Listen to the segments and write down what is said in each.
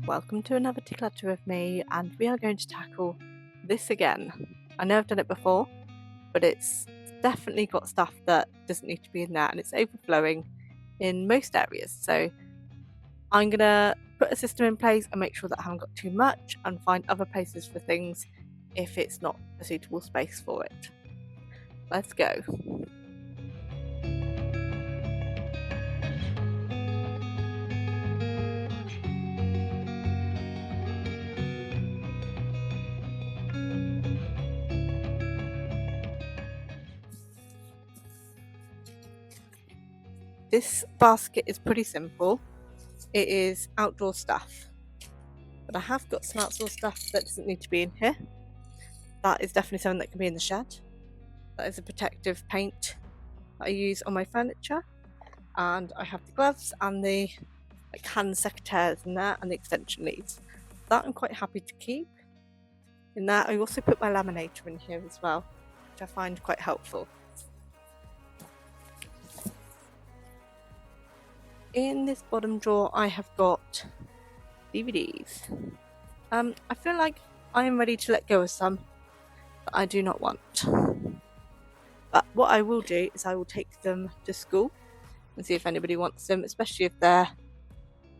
Welcome to another Declutter with me, and we are going to tackle this again. I know I've done it before, but it's definitely got stuff that doesn't need to be in there, and it's overflowing in most areas. So I'm going to put a system in place and make sure that I haven't got too much, and find other places for things if it's not a suitable space for it. Let's go. This basket is pretty simple. It is outdoor stuff, but I have got some outdoor stuff that doesn't need to be in here. That is definitely something that can be in the shed. That is a protective paint that I use on my furniture, and I have the gloves and the hand secateurs in there and the extension leads. That I'm quite happy to keep. In there I also put my laminator in here as well, which I find quite helpful. In this bottom drawer I have got DVDs. I feel like I am ready to let go of some that I do not want. But what I will do is I will take them to school and see if anybody wants them, especially if they're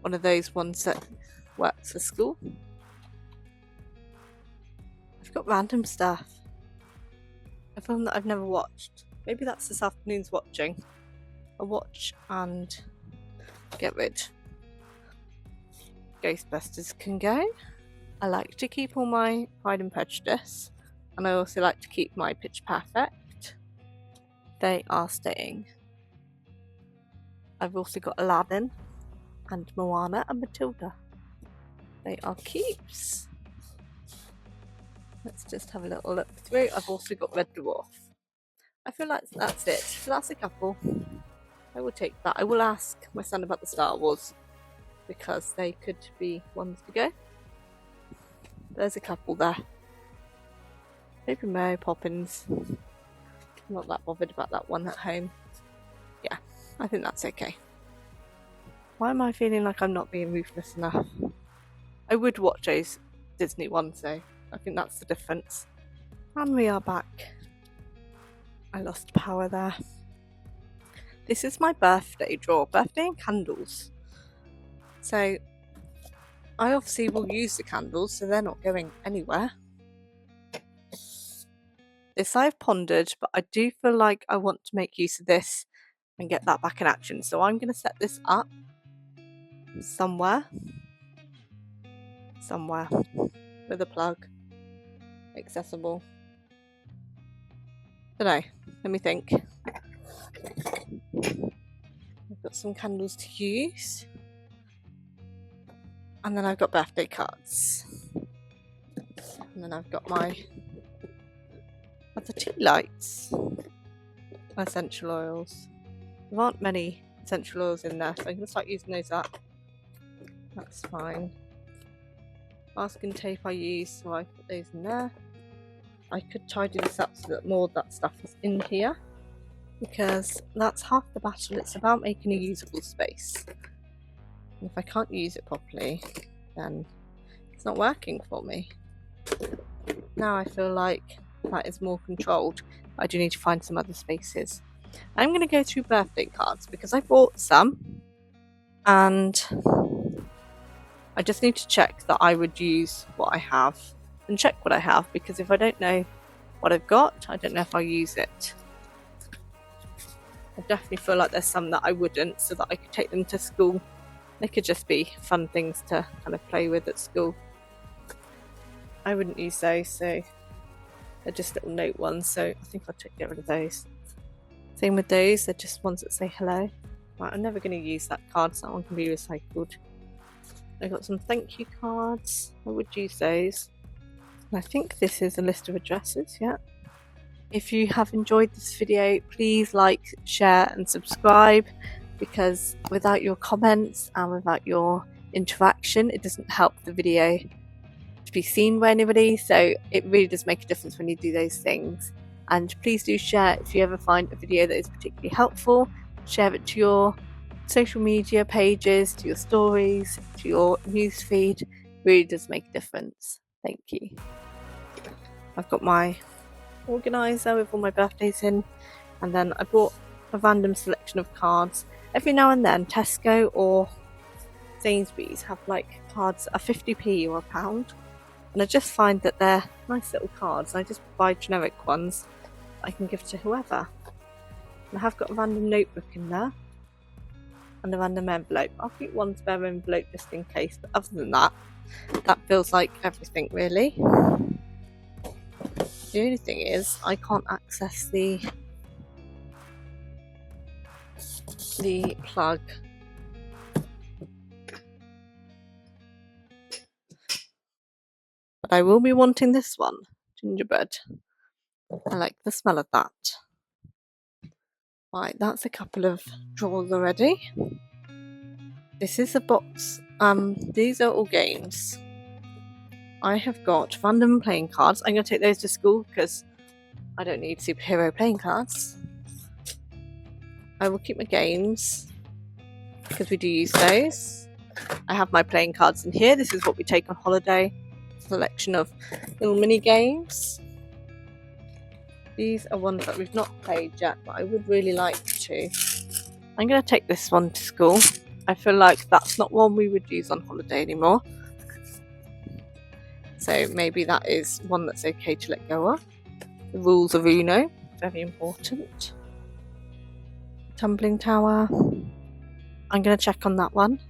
one of those ones that works for school. I've got random stuff. A film that I've never watched. Maybe that's this afternoon's watching. I'll watch and get rid. Ghostbusters can go. I like to keep all my Pride and Prejudice, and I also like to keep my Pitch Perfect. They are staying. I've also got Aladdin and Moana and Matilda. They are keeps. Let's just have a little look through. I've also got Red Dwarf. I feel like that's it. So that's a couple. I will take that. I will ask my son about the Star Wars, because they could be ones to go. There's a couple there. Maybe Mary Poppins. I'm not that bothered about that one at home. Yeah, I think that's okay. Why am I feeling like I'm not being ruthless enough? I would watch those Disney ones though. I think that's the difference. And we are back. I lost power there. This is my birthday drawer. Birthday and candles. So I obviously will use the candles, so they're not going anywhere. This I've pondered, but I do feel like I want to make use of this and get that back in action. So I'm going to set this up somewhere with a plug, accessible. Don't know, let me think. I've got some candles to use, and then I've got birthday cards, and then I've got my other tea lights, my essential oils. There aren't many essential oils in there, so I'm going to start using those up. That's fine. Masking tape I use, so I put those in there. I could tidy this up so that more of that stuff is in here, because that's half the battle. It's about making a usable space. And if I can't use it properly, then it's not working for me. Now I feel like that is more controlled. I do need to find some other spaces. I'm going to go through birthday cards because I bought some, and I just need to check that I would use what I have and check what I have, because if I don't know what I've got, I don't know if I'll use it. I definitely feel like there's some that I wouldn't, so that I could take them to school. They could just be fun things to kind of play with at school. I wouldn't use those, so they're just little note ones, so I think I'll get rid of those. Same with those, they're just ones that say hello. Right, I'm never going to use that card, so that one can be recycled. I've got some thank you cards. I would use those. And I think this is a list of addresses, yeah. If you have enjoyed this video, please like, share and subscribe, because without your comments and without your interaction, it doesn't help the video to be seen by anybody. So it really does make a difference when you do those things. And please do share if you ever find a video that is particularly helpful. Share it to your social media pages, to your stories, to your newsfeed, really does make a difference. Thank you. I've got my organiser with all my birthdays in, and then I bought a random selection of cards. Every now and then Tesco or Sainsbury's have like cards that are 50p or £1, and I just find that they're nice little cards. I just buy generic ones I can give to whoever. And I have got a random notebook in there and a random envelope. I'll keep one spare envelope just in case, but other than that, that feels like everything really. The only thing is I can't access the plug. But I will be wanting this one, gingerbread. I like the smell of that. Right, that's a couple of drawers already. This is a box. These are all games. I have got random playing cards. I'm going to take those to school because I don't need superhero playing cards. I will keep my games because we do use those. I have my playing cards in here. This is what we take on holiday. Selection of little mini games. These are ones that we've not played yet, but I would really like to. I'm going to take this one to school. I feel like that's not one we would use on holiday anymore. So maybe that is one that's okay to let go of. The rules of Uno, very important. Tumbling tower. I'm going to check on that one.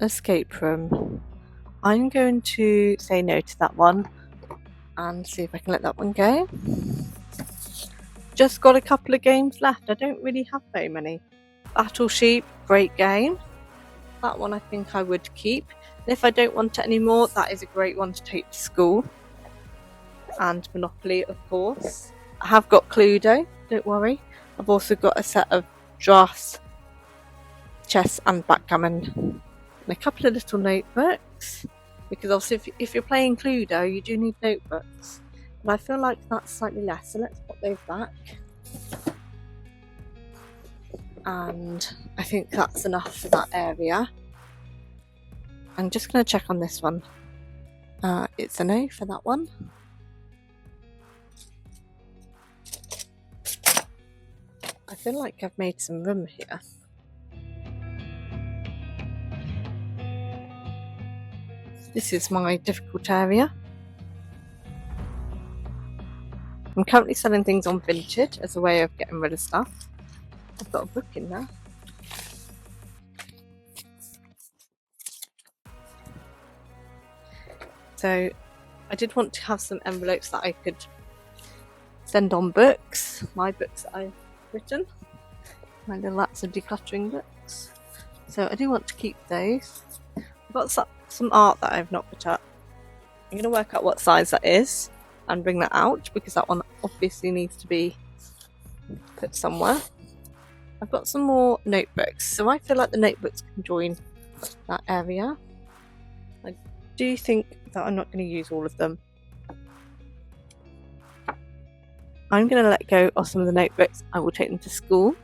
Escape room. I'm going to say no to that one and see if I can let that one go. Just got a couple of games left. I don't really have very many. Battle Sheep, great game. That one I think I would keep. And if I don't want it anymore, that is a great one to take to school. And Monopoly, of course. I have got Cluedo, don't worry. I've also got a set of drafts, chess and backgammon. And a couple of little notebooks. Because obviously if you're playing Cluedo, you do need notebooks. But I feel like that's slightly less, so let's put those back. And I think that's enough for that area. I'm just going to check on this one. It's a no for that one. I feel like I've made some room here. This is my difficult area. I'm currently selling things on Vinted as a way of getting rid of stuff. I've got a book in there. So I did want to have some envelopes that I could send on books, my books that I've written, my little lots of decluttering books. So I do want to keep those. I've got some art that I've not put up. I'm going to work out what size that is and bring that out because that one obviously needs to be put somewhere. I've got some more notebooks, so I feel like the notebooks can join that area. I do think that I'm not going to use all of them. I'm going to let go of some of the notebooks. I will take them to school.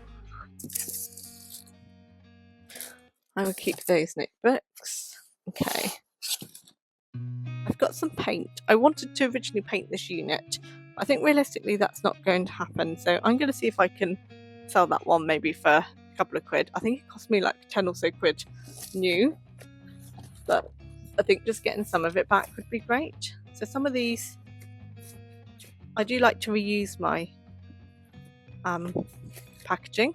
I will keep those notebooks. Okay. I've got some paint. I wanted to originally paint this unit. I think realistically that's not going to happen. So I'm going to see if I can sell that one maybe for a couple of quid. I think it cost me like 10 or so quid new. But I think just getting some of it back would be great. So some of these, I do like to reuse my packaging,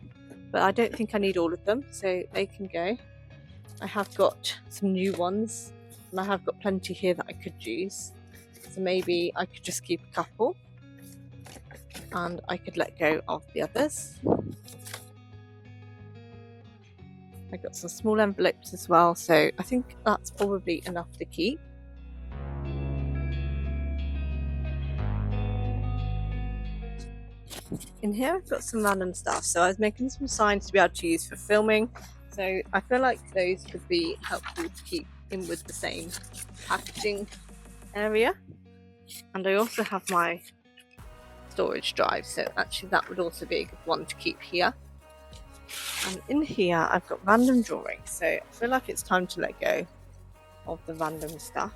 but I don't think I need all of them, so they can go. I have got some new ones, and I have got plenty here that I could use. So maybe I could just keep a couple, and I could let go of the others. I got some small envelopes as well, so I think that's probably enough to keep. In here I've got some random stuff, so I was making some signs to be able to use for filming, so I feel like those could be helpful to keep in with the same packaging area. And I also have my storage drive, so actually that would also be a good one to keep here. And in here I've got random drawings, so I feel like it's time to let go of the random stuff.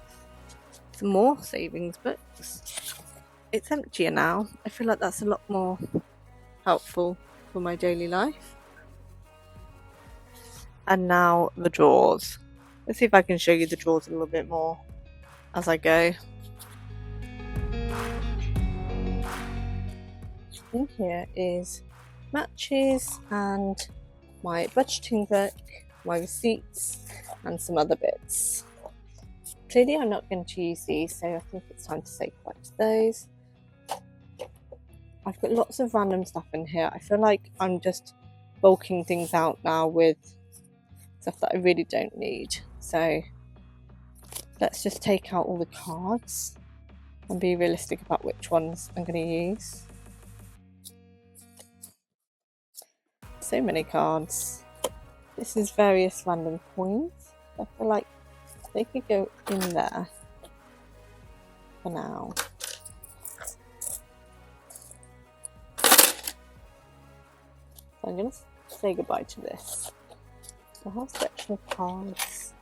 Some more savings books. It's emptier now. I feel like that's a lot more helpful for my daily life. And now the drawers. Let's see if I can show you the drawers a little bit more as I go. In here is matches and my budgeting book, my receipts, and some other bits. Clearly I'm not going to use these, so I think it's time to say goodbye to those. I've got lots of random stuff in here. I feel like I'm just bulking things out now with stuff that I really don't need. So let's just take out all the cards and be realistic about which ones I'm going to use. So many cards. This is various random coins. I feel like they could go in there for now. So I'm going to say goodbye to this. The whole section of cards.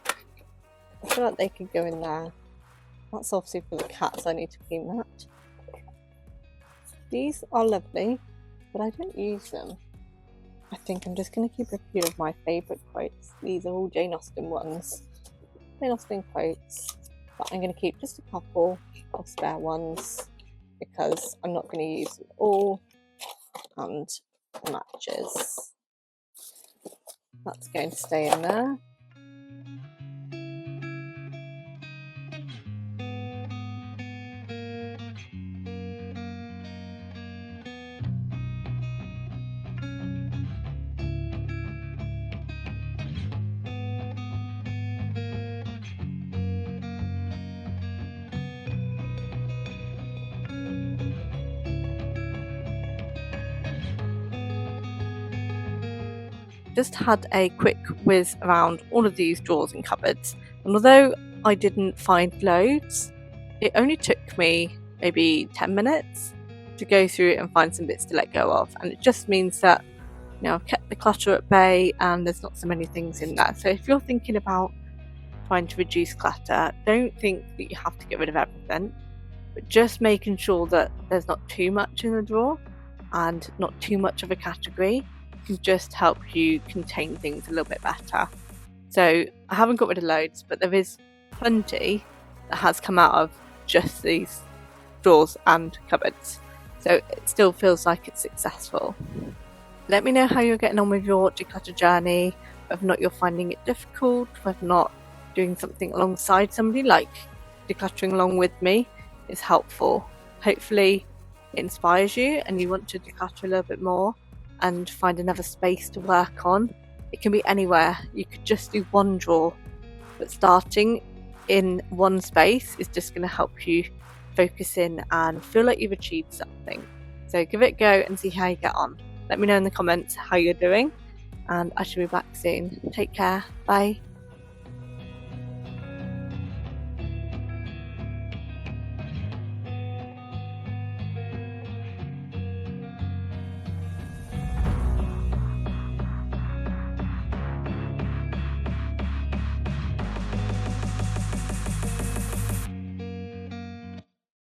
I feel like they could go in there. That's obviously for the cats, I need to clean that. These are lovely, but I don't use them. I think I'm just going to keep a few of my favourite quotes. These are all Jane Austen ones. Jane Austen quotes, but I'm going to keep just a couple of spare ones because I'm not going to use them all. And matches. That's going to stay in there. Just had a quick whiz around all of these drawers and cupboards, and although I didn't find loads, it only took me maybe 10 minutes to go through it and find some bits to let go of, and it just means that, you know, I've kept the clutter at bay and there's not so many things in there. So if you're thinking about trying to reduce clutter, don't think that you have to get rid of everything, but just making sure that there's not too much in the drawer and not too much of a category can just help you contain things a little bit better. So I haven't got rid of loads, but there is plenty that has come out of just these drawers and cupboards. So it still feels like it's successful. Let me know how you're getting on with your declutter journey, whether or not you're finding it difficult, whether or not doing something alongside somebody like decluttering along with me is helpful. Hopefully it inspires you and you want to declutter a little bit more and find another space to work on. It can be anywhere. You could just do one drawer, but starting in one space is just going to help you focus in and feel like you've achieved something. So give it a go and see how you get on. Let me know in the comments how you're doing, and I shall be back soon. Take care. Bye.